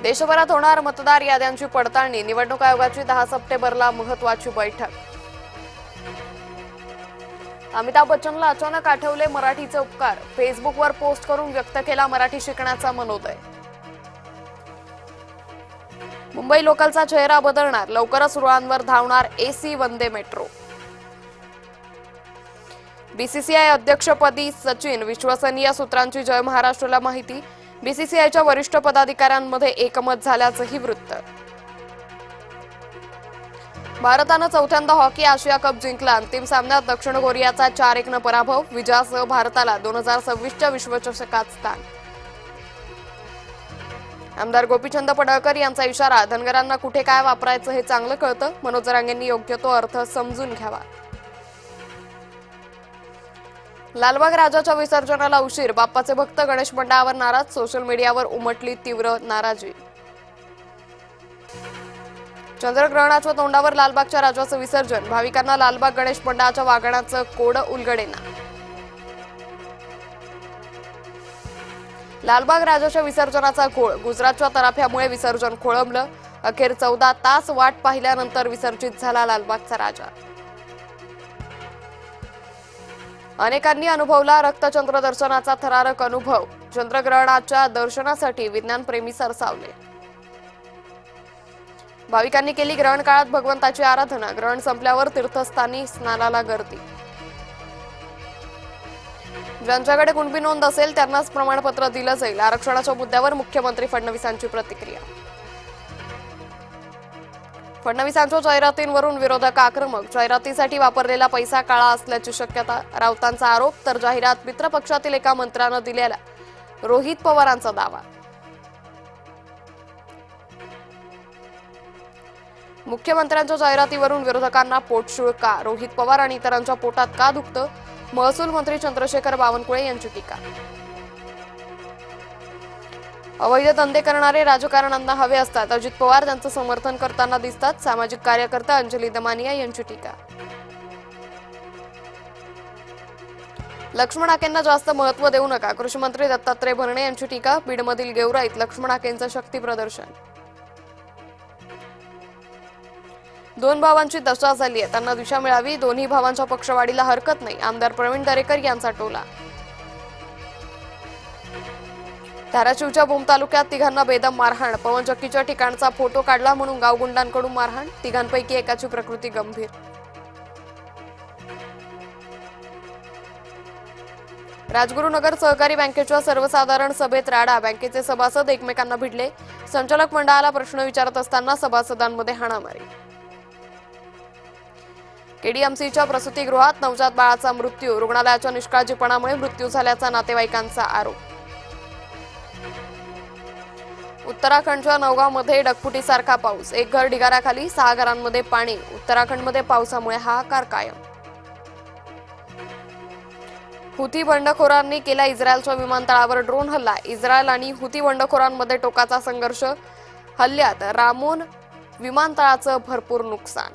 देशभरात होणार मतदार याद्यांची पडताळणी, निवडणूक आयोगाची 10 सप्टेंबरला महत्त्वाची बैठक. अमिताभ बच्चनला अचानक आठवले मराठीचे उपकार, फेसबुकवर पोस्ट करून व्यक्त केला मराठी शिकण्याचा मनोदय. मुंबई लोकलचा चेहरा बदलणार, लवकरच रुळांवर धावणार एसी वंदे मेट्रो. बीसीसीआय अध्यक्षपदी सचिन, विश्वसनीय सूत्रांची जय महाराष्ट्राला माहिती. बीसीसीआयच्या वरिष्ठ पदाधिकाऱ्यांमध्ये एकमत झाल्याचंही वृत्त. भारतानं चौथ्यांदा हॉकी आशिया कप जिंकला, अंतिम सामन्यात दक्षिण कोरियाचा 4-1 पराभव. विजयासह भारताला 2026च्या विश्वचषकात स्थान. आमदार गोपीचंद पडळकर यांचा इशारा, धनगरांना कुठे काय वापरायचं हे चांगलं कळतं, मनोज जरांगेंनी योग्य तो अर्थ समजून घ्यावा. लालबाग राजाच्या विसर्जनाला उशीर, बाप्पाचे भक्त गणेश मंडळावर नाराज, सोशल मीडियावर उमटली तीव्र नाराजी. चंद्रग्रहणाच्या तोंडावर लालबागच्या राजाचं विसर्जन, भाविकांना लालबाग गणेश मंडळाच्या वागण्याचं कोडं उलगडेना. लालबाग राजाच्या विसर्जनाचा घोळ, गुजरातच्या तराफ्यामुळे विसर्जन खोळंबलं. अखेर 14 तास वाट पाहिल्यानंतर विसर्जित झाला लालबागचा राजा. अनेकांनी अनुभवला रक्तचंद्र दर्शनाचा थरारक अनुभव, चंद्रग्रहणाच्या दर्शनासाठी विज्ञानप्रेमी सरसावले. भाविकांनी केली ग्रहण काळात भगवंताची आराधना, ग्रहण संपल्यावर तीर्थस्थानी स्नानाला गर्दी. ज्यांच्याकडे कुणबी नोंद असेल त्यांनाच प्रमाणपत्र दिलं जाईल, आरक्षणाच्या मुद्द्यावर मुख्यमंत्री फडणवीसांची प्रतिक्रिया. फडणवीसांच्या जाहिरातींवरून विरोधक आक्रमक, जाहिरातीसाठी वापरलेला पैसा काळा असल्याची शक्यता, राऊतांचा आरोप, तर जाहिरात मित्रपक्षातील एका मंत्र्यानं दिलेला, रोहित पवारांचा दावा. मुख्यमंत्र्यांच्या जाहिरातीवरून विरोधकांना पोटशूळ का, रोहित पवार आणि इतरांच्या पोटात का दुखतं, महसूल मंत्री चंद्रशेखर बावनकुळे यांची टीका. अवैध धंदे करणारे राजकारण्यांना हवे असतात, अजित पवार त्यांचं समर्थन करताना दिसतात, सामाजिक कार्यकर्ता अंजली दमानिया यांची टीका. लक्ष्मण हाकेंना जास्त महत्त्व देऊ नका, कृषी मंत्री दत्तात्रय भरणे यांची टीका. बीडमधील गेवराईत लक्ष्मण हाकेंचं शक्ती प्रदर्शन. 2 भावांची दशा झाली आहे, त्यांना दिशा मिळावी, दोन्ही भावांच्या पक्षवाढीला हरकत नाही, आमदार प्रवीण दरेकर यांचा टोला. धाराशिवच्या भूम तालुक्यात तिघांना बेदम मारहाण, पवनचक्कीच्या ठिकाणचा फोटो काढला म्हणून गावगुंडांकडून मारहाण, तिघांपैकी एकाची प्रकृती गंभीर. राजगुरुनगर सहकारी बँकेच्या सर्वसाधारण सभेत राडा, बँकेचे सभासद एकमेकांना भिडले, संचालक मंडळाला प्रश्न विचारत असताना सभासदांमध्ये हाणामारी. केडीएमसीच्या प्रसूतीगृहात नवजात बाळाचा मृत्यू, रुग्णालयाच्या निष्काळजीपणामुळे मृत्यू झाल्याचा नातेवाईकांचा आरोप. उत्तराखंडच्या नौगावमध्ये ढगफुटीसारखा पाऊस, एक घर ढिगाऱ्याखाली, 6 घरांमध्ये पाणी. उत्तराखंडमध्ये पावसामुळे हाहाकार कायम. हुती बंडखोरांनी केला इस्रायलच्या विमानतळावर ड्रोन हल्ला, इस्रायल आणि हुती बंडखोरांमध्ये टोकाचा संघर्ष, हल्ल्यात रामोन विमानतळाचं भरपूर नुकसान.